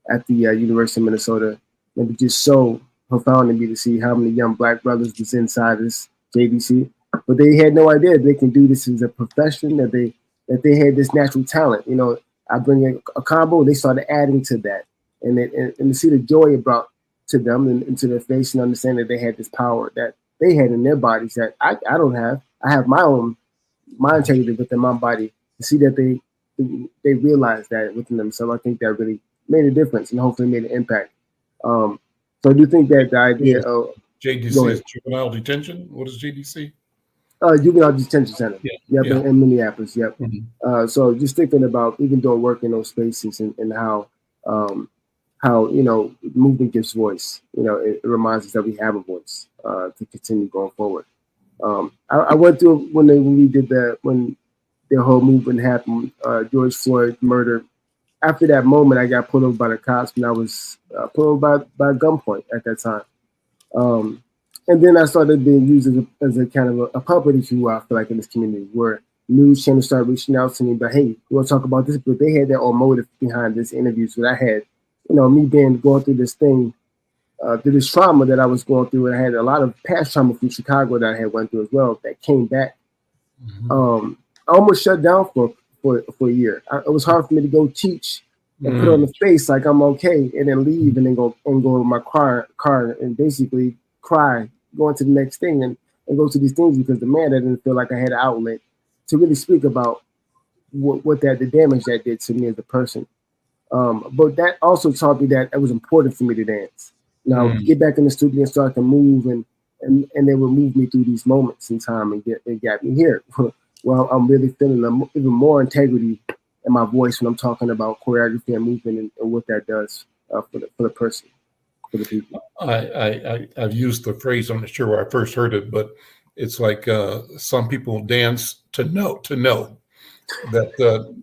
at the University of Minnesota, and it was just so profound to me to see how many young Black brothers was inside this JDC, but they had no idea they can do this as a profession, that they had this natural talent. You know, I bring a combo, they started adding to that, and to see the joy it brought to them and to their face, and understand that they had this power that they had in their bodies that I don't have. I have my integrity within my body. To see that they realized that within themselves, I think that really made a difference and hopefully made an impact. So I do think that the idea of JDC is juvenile detention. What is JDC? Juvenile Detention Center. Yeah. In Minneapolis. Yep. Mm-hmm. So just thinking about even doing work in those spaces and how you know, movement gives voice. You know, it reminds us that we have a voice to continue going forward. I went through when the whole movement happened, George Floyd murder. After that moment, I got pulled over by the cops, and I was pulled over by gunpoint at that time. And then I started being used as a kind of a puppet, if you will, I feel like, in this community, where news channels started reaching out to me, but hey, we want to talk about this. But they had their own motive behind this interview. So I had, you know, me going through this thing, through this trauma that I was going through, and I had a lot of past trauma from Chicago that I had went through as well that came back. I almost shut down for a year. It was hard for me to go teach and put on the face like I'm okay, and then leave and then go to my car and basically cry, going to the next thing and go to these things, because the man, I didn't feel like I had an outlet to really speak about what the damage that did to me as a person. But that also taught me that it was important for me to dance. Now get back in the studio and start to move, and they would move me through these moments in time and got me here. Well, I'm really feeling even more integrity in my voice when I'm talking about choreography and movement and what that does for the person, for the people. I've used the phrase, I'm not sure where I first heard it, but it's like some people dance to know that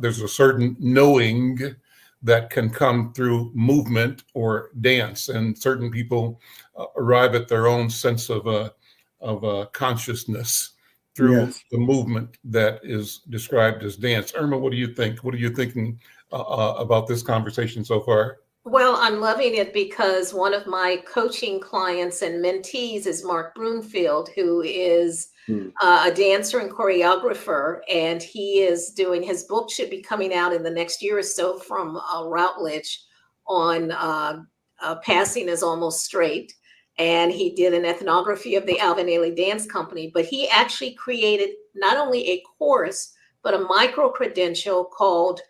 there's a certain knowing that can come through movement or dance, and certain people arrive at their own sense of consciousness through the movement that is described as dance. Irma, what do you think? What are you thinking about this conversation so far? Well, I'm loving it because one of my coaching clients and mentees is Mark Broomfield, who is Mm. a dancer and choreographer, and he is doing his book should be coming out in the next year or so from Routledge on Passing is Almost Straight. And he did an ethnography of the Alvin Ailey Dance Company, but he actually created not only a course, but a micro credential called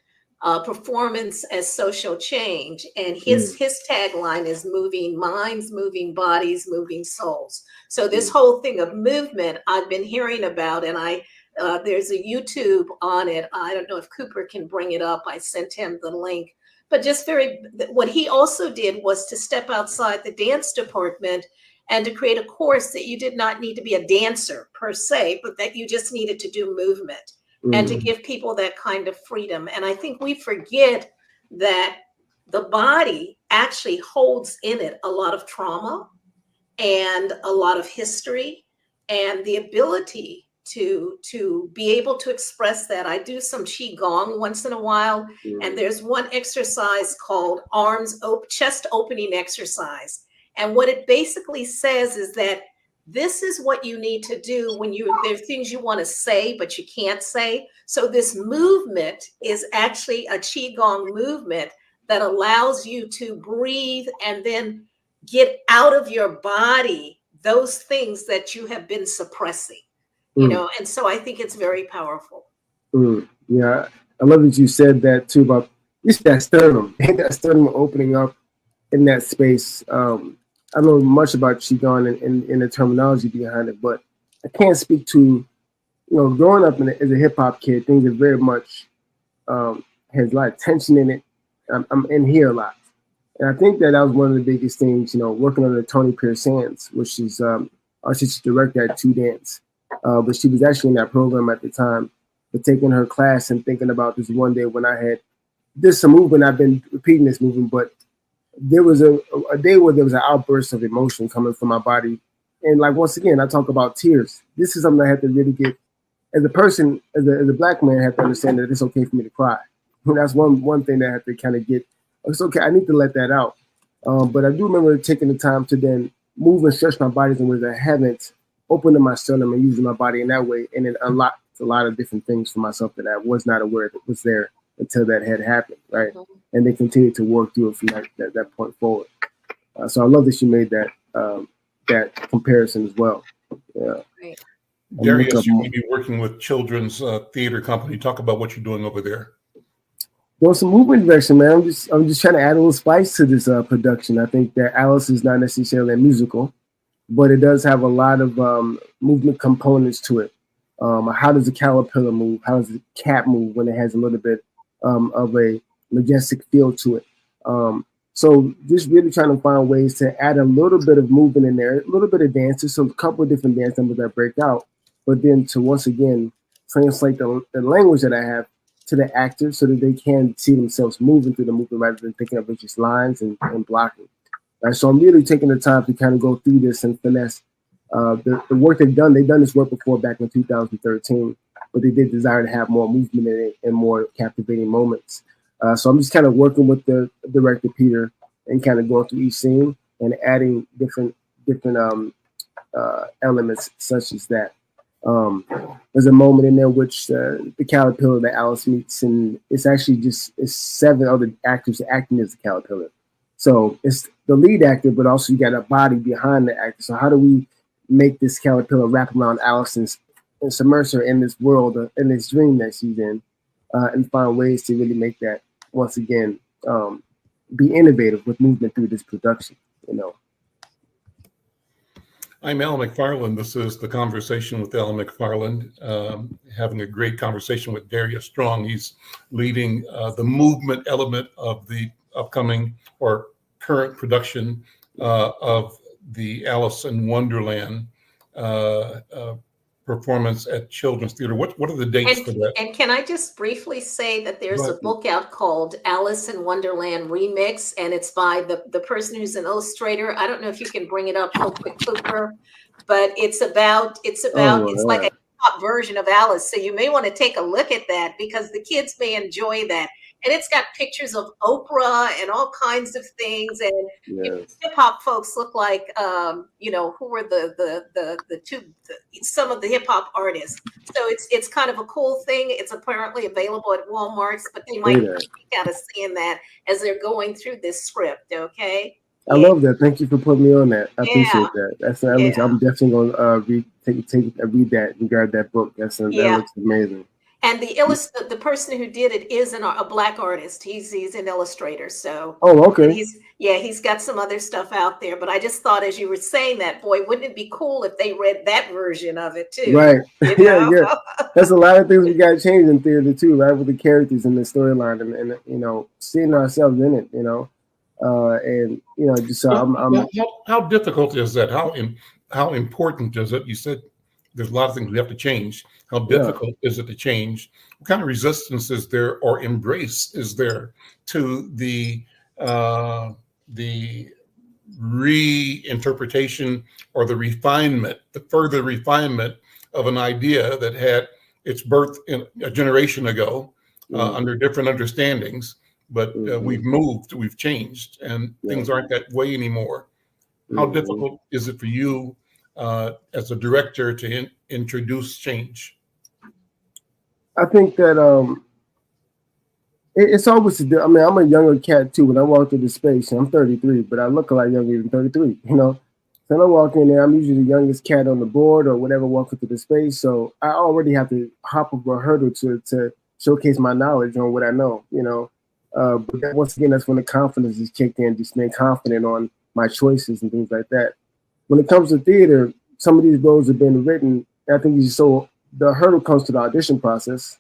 Performance as Social Change. And his tagline is moving minds, moving bodies, moving souls. So this whole thing of movement I've been hearing about, and there's a YouTube on it. I don't know if Cooper can bring it up. I sent him the link. But just what he also did was to step outside the dance department and to create a course that you did not need to be a dancer per se, but that you just needed to do movement and to give people that kind of freedom. And I think we forget that the body actually holds in it a lot of trauma and a lot of history and the ability to be able to express that. I do some qigong once in a while, and there's one exercise called chest opening exercise. And what it basically says is that this is what you need to do when there's things you want to say, but you can't say. So this movement is actually a qigong movement that allows you to breathe and then get out of your body those things that you have been suppressing. And so I think it's very powerful. Yeah, I love that you said that too about just that sternum, that sternum opening up in that space. I don't know much about qigong and the terminology behind it, but I can't speak to, growing up as a hip hop kid, things are very much has a lot of tension in it. I'm in here a lot, and I think that was one of the biggest things. Working under Tony Pearsands, which is artistic director at Two Dance. But she was actually in that program at the time, but taking her class and thinking about this one day when there's some movement, I've been repeating this movement, but there was a day where there was an outburst of emotion coming from my body. And like, once again, I talk about tears. This is something I have to really get, as a person, as a Black man, I have to understand that it's okay for me to cry. And that's one thing that I have to kind of get, it's okay, I need to let that out. But I do remember taking the time to then move and stretch my body in ways I haven't, opening my sternum and using my body in that way, and it unlocked a lot of different things for myself that I was not aware that was there until that had happened, right? And they continued to work through it from that point forward. So I love that you made that comparison as well. Yeah. Right. Darrius, you may be working with children's theater company. Talk about what you're doing over there. Well, some movement direction, man. I'm just trying to add a little spice to this production. I think that Alice is not necessarily a musical, but it does have a lot of movement components to it. How does a caterpillar move? How does a cat move when it has a little bit of a majestic feel to it? So just really trying to find ways to add a little bit of movement in there, a little bit of dances, so a couple of different dance numbers that break out, but then to once again translate the language that I have to the actors so that they can see themselves moving through the movement rather than thinking of it just lines and blocking. Right, so I'm really taking the time to kind of go through this and finesse the work they've done. They've done this work before back in 2013, but they did desire to have more movement in it and more captivating moments. So I'm just kind of working with the director, Peter, and kind of going through each scene and adding different elements such as that. There's a moment in there which the caterpillar that Alice meets, and it's actually it's 7 other actors acting as the caterpillar. So it's the lead actor, but also you got a body behind the actor. So how do we make this caterpillar wrap around Alice and submerge her in this world, in this dream that she's in, and find ways to really make that, once again, be innovative with movement through this production, I'm Al McFarlane. This is the Conversation with Al McFarlane. Having a great conversation with Darrius Strong. He's leading the movement element of the upcoming or current production of the Alice in Wonderland performance at Children's Theater. What are the dates for that? And can I just briefly say that there's a book out called Alice in Wonderland Remix, and it's by the person who's an illustrator. I don't know if you can bring it up real quick, Cooper, but it's like a pop version of Alice. So you may want to take a look at that because the kids may enjoy that. and it's got pictures of Oprah and all kinds of things. And Yes. hip hop folks look like, who were some of the hip hop artists. So it's kind of a cool thing. It's apparently available at Walmart's, but they might be out of seeing that as they're going through this script. Okay. I love that. Thank you for putting me on that. I appreciate that. I'm definitely going to read that and grab that book. That looks amazing. And the person who did it is a Black artist. He's an illustrator. So okay. He's got some other stuff out there. But I just thought, as you were saying that, boy, wouldn't it be cool if they read that version of it too? Right. Yeah. That's a lot of things we got to change in theater too, right? With the characters and the storyline, and seeing ourselves in it, and just how difficult is that? How important is it? You said there's a lot of things we have to change. How difficult is it to change? What kind of resistance is there, or embrace is there to the reinterpretation or the refinement, the further refinement of an idea that had its birth in a generation ago under different understandings? But we've moved, we've changed, and things aren't that way anymore. How difficult is it for you as a director to introduce change? I think that it's always. I'm a younger cat too. When I walk through the space, I'm 33, but I look a lot younger than 33. So when I walk in there, I'm usually the youngest cat on the board or whatever walking through the space. So I already have to hop over a hurdle to showcase my knowledge on what I know. But once again, that's when the confidence is kicked in. Just being confident on my choices and things like that. When it comes to theater, some of these roles have been written. I think the hurdle comes to the audition process.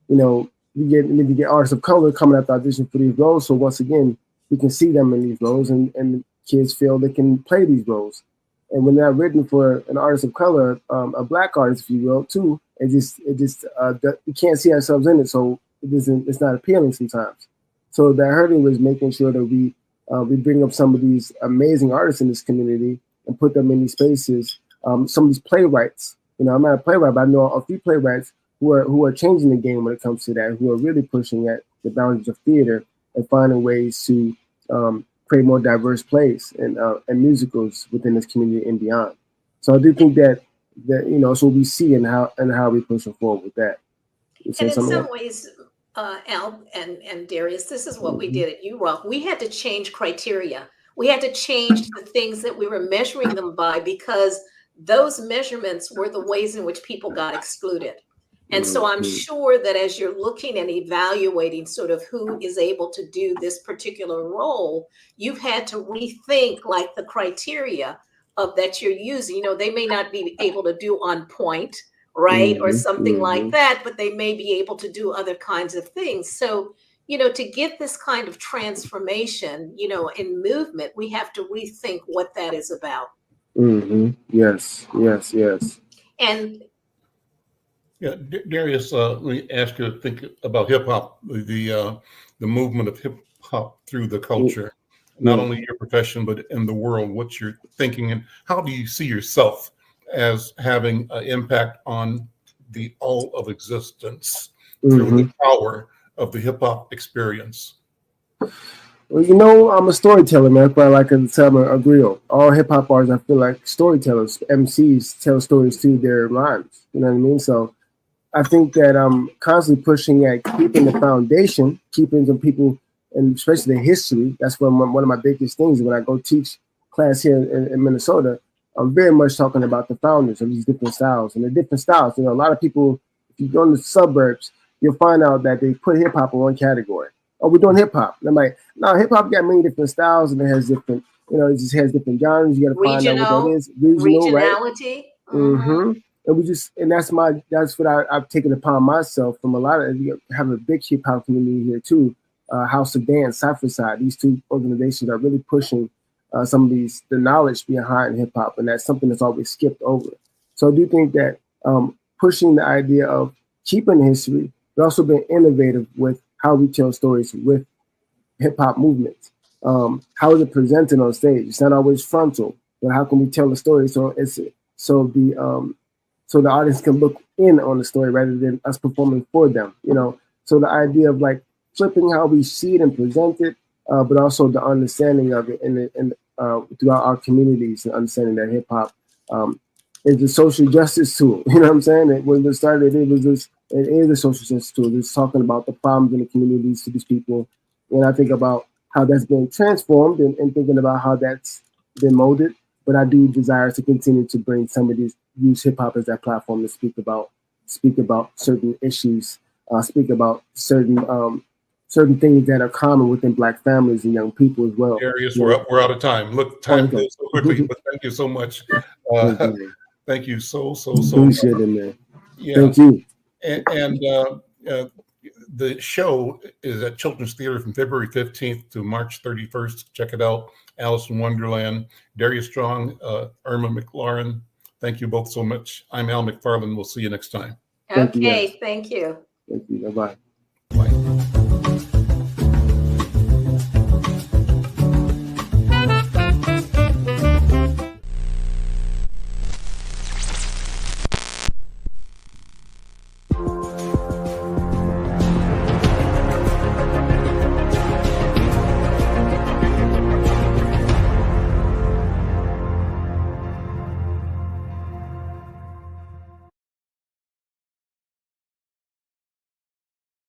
We need to get artists of color coming out the audition for these roles. So once again, we can see them in these roles, and kids feel they can play these roles. And when they're written for an artist of color, a Black artist, if you will, too, we can't see ourselves in it. So it's not appealing sometimes. So that hurdle was making sure that we bring up some of these amazing artists in this community and put them in these spaces. Some of these playwrights. I'm not a playwright, but I know a few playwrights who are changing the game when it comes to that, who are really pushing at the boundaries of theater and finding ways to create more diverse plays and musicals within this community and beyond. So I do think that it's what we see and how we push forward with that. And in some ways, Al and Darrius, this is what we did at UROC. We had to change criteria. We had to change the things that we were measuring them by, because those measurements were the ways in which people got excluded. And so I'm sure that as you're looking and evaluating sort of who is able to do this particular role, you've had to rethink like the criteria of that you're using. They may not be able to do on point, right? Or something like that, but they may be able to do other kinds of things. So, to get this kind of transformation, in movement, we have to rethink what that is about. Yes. And Darrius, let me ask you to think about hip hop, the movement of hip hop through the culture, not only your profession, but in the world, what you're thinking, and how do you see yourself as having an impact on the all of existence through the power of the hip hop experience? Well, I'm a storyteller, man. But I like to tell a grill. All hip hop artists, I feel like storytellers, MCs tell stories through their rhymes. You know what I mean? So I think that I'm constantly pushing at keeping the foundation, keeping some people, and especially the history. That's one of my biggest things. When I go teach class here in Minnesota, I'm very much talking about the founders of these different styles. And the different styles, a lot of people, if you go in the suburbs, you'll find out that they put hip hop in one category. Oh, we're doing hip hop. I'm like, no, hip hop got many different styles, and it has different, it just has different genres. You got to find out what that is. Regionality. Right? And that's what I've taken upon myself from a lot of, have a big hip hop community here too. House of Dance, Cypher Side, these two organizations are really pushing some of the knowledge behind hip hop, and that's something that's always skipped over. So I do think that pushing the idea of keeping history, but also being innovative with how we tell stories with hip hop movements. How is it presented on stage? It's not always frontal, but how can we tell the story so the audience can look in on the story rather than us performing for them? So the idea of like flipping how we see it and present it, but also the understanding of it throughout our communities, and understanding that hip hop is a social justice tool. You know what I'm saying? When it started, it is a social justice tool. It's talking about the problems in the communities to these people. When I think about how that's been transformed and thinking about how that's been molded, but I do desire to continue to bring some of these, use hip hop as that platform to speak about certain issues, speak about certain things that are common within Black families and young people as well. Darrius, we're out of time. Look, time goes so quickly, but thank you so much. Thank you so Appreciate much. it, man. Yeah. Thank you. And the show is at Children's Theater from February 15th to March 31st. Check it out. Alice in Wonderland. Darrius Strong, Irma McClaurin. Thank you both so much. I'm Al McFarlane. We'll see you next time. Thank you, Okay, guys. thank you. Thank you. Bye-bye.